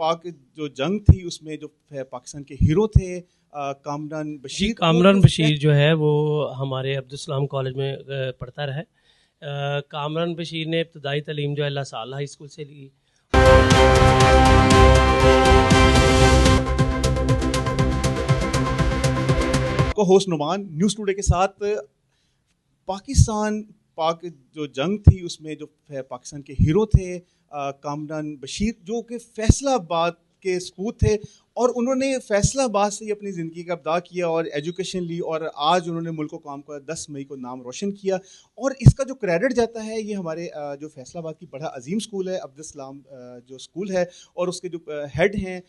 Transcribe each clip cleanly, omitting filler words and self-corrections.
پاک جو جنگ تھی اس میں جو پاکستان کے ہیرو تھے کامران بشیر. جی کامران بشیر جو ہے وہ ہمارے عبدالسلام کالج میں پڑھتا رہا ہے. کامران بشیر نے ابتدائی تعلیم جو ہے اللہ صالح ہائی اسکول سے لی. کو ہوسٹ نعمان نیوز ٹوڈے کے ساتھ. پاکستان پاک جو جنگ تھی اس میں جو پاکستان کے ہیرو تھے کامران بشیر جو کہ فیصلہ آباد کے سپوت تھے اور انہوں نے فیصلہ آباد سے ہی اپنی زندگی کا ابتدا کیا اور ایجوکیشن لی اور آج انہوں نے ملک و قوم کا 10 مئی کو نام روشن کیا. اور اس کا جو کریڈٹ جاتا ہے یہ ہمارے جو فیصلہ آباد کی بڑا عظیم اسکول ہے عبدالسلام جو اسکول ہے اور اس کے جو ہیڈ ہیں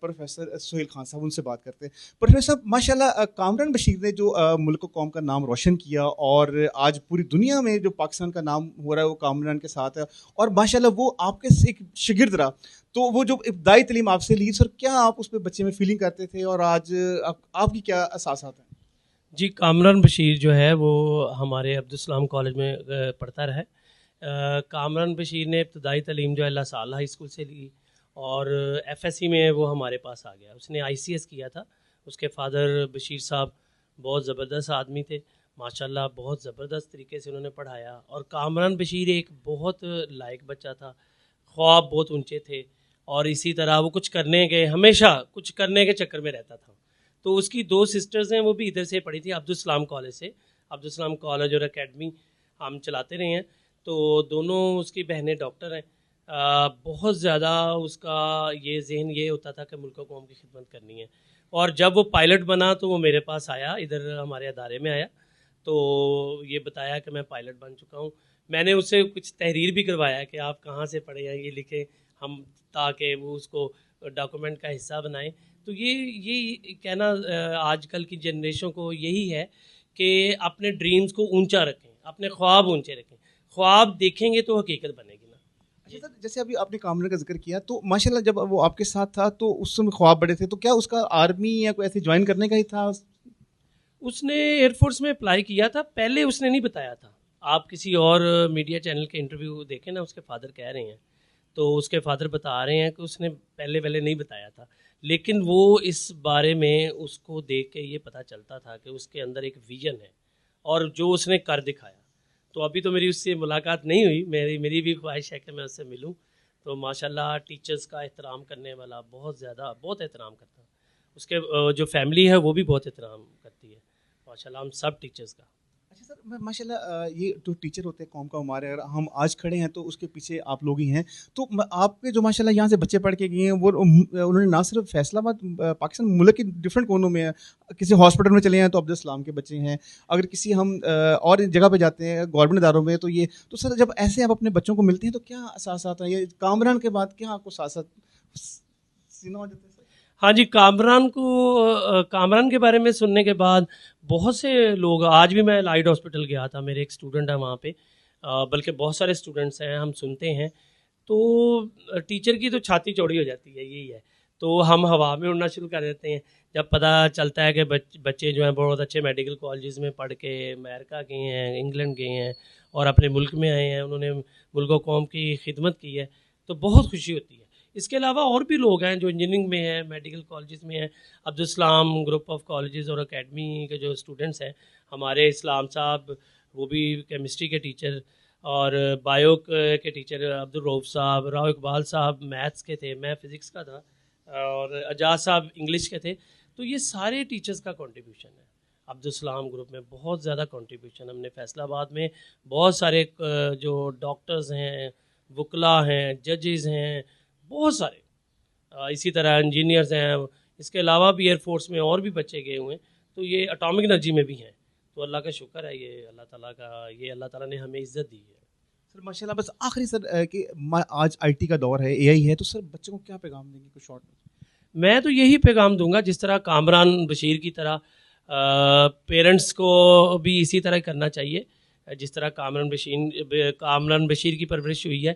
پروفیسر سہیل خان صاحب, ان سے بات کرتے ہیں. پروفیسر صاحب ماشاء اللہ کامران بشیر نے جو ملک و قوم کا نام روشن کیا اور آج پوری دنیا میں جو پاکستان کا نام ہو رہا ہے وہ کامران کے ساتھ ہے اور ماشاء اللہ وہ آپ کے ایک شاگرد رہا. تو وہ جو ابتدائی تعلیم آپ سے لی سر, کیا آپ اس پہ بچے میں فیلنگ کرتے تھے اور آج آپ کی کیا احساسات ہیں؟ جی کامران بشیر جو ہے وہ ہمارے عبدالسلام کالج میں پڑھتا رہا ہے. کامران بشیر نے ابتدائی تعلیم جو ہے اللہ صالح ہائی اسکول سے لی اور ایف ایس سی میں وہ ہمارے پاس آ گیا. اس نے آئی سی ایس کیا تھا. اس کے فادر بشیر صاحب بہت زبردست آدمی تھے ماشاءاللہ, بہت زبردست طریقے سے انہوں نے پڑھایا. اور کامران بشیر ایک بہت لائق بچہ تھا, خواب بہت اونچے تھے اور اسی طرح وہ کچھ کرنے کے ہمیشہ کچھ کرنے کے چکر میں رہتا تھا. تو اس کی 2 سسٹرز ہیں وہ بھی ادھر سے پڑھی تھی عبدالسلام کالج سے. عبدالسلام کالج اور اکیڈمی ہم چلاتے رہے ہیں. تو دونوں اس کی بہنیں ڈاکٹر ہیں. بہت زیادہ اس کا یہ ذہن یہ ہوتا تھا کہ ملک و قوم کی خدمت کرنی ہے. اور جب وہ پائلٹ بنا تو وہ میرے پاس آیا, ادھر ہمارے ادارے میں آیا تو یہ بتایا کہ میں پائلٹ بن چکا ہوں. میں نے اس سے کچھ تحریر بھی کروایا کہ آپ کہاں سے پڑھے ہیں یہ لکھیں ہم, تاکہ وہ اس کو ڈاکومنٹ کا حصہ بنائیں. تو یہ کہنا آج کل کی جنریشن کو یہی ہے کہ اپنے ڈریمز کو اونچا رکھیں, اپنے خواب اونچے رکھیں. خواب دیکھیں گے تو حقیقت بنے گی نا. اچھا سر, جیسے ابھی آپ نے کامران کا ذکر کیا تو ماشاءاللہ جب وہ آپ کے ساتھ تھا تو اس میں خواب بڑے تھے, تو کیا اس کا آرمی یا کوئی ایسے جوائن کرنے کا ہی تھا؟ اس نے ایئر فورس میں اپلائی کیا تھا. پہلے اس نے نہیں بتایا تھا. آپ کسی اور میڈیا چینل کے انٹرویو دیکھیں نا, اس کے فادر کہہ رہے ہیں تو اس کے فادر بتا رہے ہیں کہ اس نے پہلے نہیں بتایا تھا. لیکن وہ اس بارے میں اس کو دیکھ کے یہ پتہ چلتا تھا کہ اس کے اندر ایک ویژن ہے اور جو اس نے کر دکھایا. تو ابھی تو میری اس سے ملاقات نہیں ہوئی, میری بھی خواہش ہے کہ میں اس سے ملوں. تو ماشاءاللہ ٹیچرز کا احترام کرنے والا, بہت زیادہ بہت احترام کرتا. اس کے جو فیملی ہے وہ بھی بہت احترام کرتی ہے ماشاءاللہ, ہم سب ٹیچرز کا. اچھا سر, ماشاء اللہ یہ جو ٹیچر ہوتے ہیں قوم کا ہمارے, اگر ہم آج کھڑے ہیں تو اس کے پیچھے آپ لوگ ہی ہیں. تو آپ کے جو ماشاء اللہ یہاں سے بچے پڑھ کے گئے ہیں وہ انہوں نے نہ صرف فیصلہ آباد پاکستان ملک کے ڈفرینٹ کونوں میں, کسی ہاسپٹل میں چلے ہیں تو عبدالسلام کے بچے ہیں, اگر کسی ہم اور جگہ پہ جاتے ہیں گورنمنٹ اداروں میں تو یہ. تو سر جب ایسے آپ اپنے بچوں کو ملتے ہیں تو کیا احساسات ہیں, یہ کامران کے بعد کیا آپ کو احساسات سینہ ہو جاتے ہیں؟ ہاں جی, کامران کے بارے میں سننے کے بعد بہت سے لوگ, آج بھی میں لائٹ ہاسپٹل گیا تھا, میرے ایک اسٹوڈنٹ ہے وہاں پہ, بلکہ بہت سارے اسٹوڈنٹس ہیں, ہم سنتے ہیں تو ٹیچر کی تو چھاتی چوڑی ہو جاتی ہے, یہی ہے. تو ہم ہوا میں اڑنا شروع کر دیتے ہیں جب پتہ چلتا ہے کہ بچے جو ہیں بہت اچھے میڈیکل کالجز میں پڑھ کے امریکہ گئے ہیں, انگلینڈ گئے ہیں اور اپنے ملک میں آئے ہیں, انہوں نے ملک و قوم کی خدمت کی ہے, تو بہت خوشی ہوتی ہے. اس کے علاوہ اور بھی لوگ ہیں جو انجینئرنگ میں ہیں, میڈیکل کالجز میں ہیں. عبدالسلام گروپ آف کالجز اور اکیڈمی کے جو اسٹوڈنٹس ہیں, ہمارے اسلام صاحب وہ بھی کیمسٹری کے ٹیچر, اور بایو کے ٹیچر عبدالرؤف صاحب, راؤ اقبال صاحب میتھس کے تھے, میں فزکس کا تھا, اور اجاز صاحب انگلش کے تھے. تو یہ سارے ٹیچرز کا کنٹریبیوشن ہے عبدالسلام گروپ میں, بہت زیادہ کنٹریبیوشن. ہم نے فیصلہ آباد میں بہت سارے جو ڈاکٹرز ہیں, وکلا ہیں, ججز ہیں, بہت سارے, اسی طرح انجینئرز ہیں. اس کے علاوہ بھی ایئر فورس میں اور بھی بچے گئے ہوئے ہیں. تو یہ اٹامک انرجی میں بھی ہیں. تو اللہ کا شکر ہے, یہ اللہ تعالیٰ کا, یہ اللہ تعالیٰ نے ہمیں عزت دی ہے. سر ماشاء اللہ, بس آخری سر کہ آج آئی ٹی کا دور ہے, اے آئی ہے, تو سر بچوں کو کیا پیغام دیں گے کچھ شارٹ میں؟ میں تو یہی پیغام دوں گا, جس طرح کامران بشیر کی طرح پیرنٹس کو بھی اسی طرح کرنا چاہیے جس طرح کامران بشیر کی پرورش ہوئی ہے.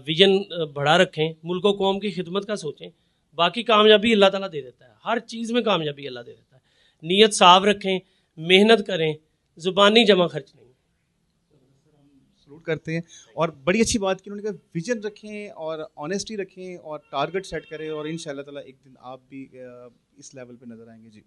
ویژن بڑا رکھیں, ملک و قوم کی خدمت کا سوچیں, باقی کامیابی اللہ تعالیٰ دے دیتا ہے, ہر چیز میں کامیابی اللہ دے دیتا ہے. نیت صاف رکھیں, محنت کریں, زبانی جمع خرچ نہیں. کرتے ہیں. اور بڑی اچھی بات کہ انہوں نے کہا ویژن رکھیں اور آنیسٹی رکھیں اور ٹارگٹ سیٹ کریں, اور ان شاء اللہ تعالیٰ ایک دن آپ بھی اس لیول پہ نظر آئیں گے. جی.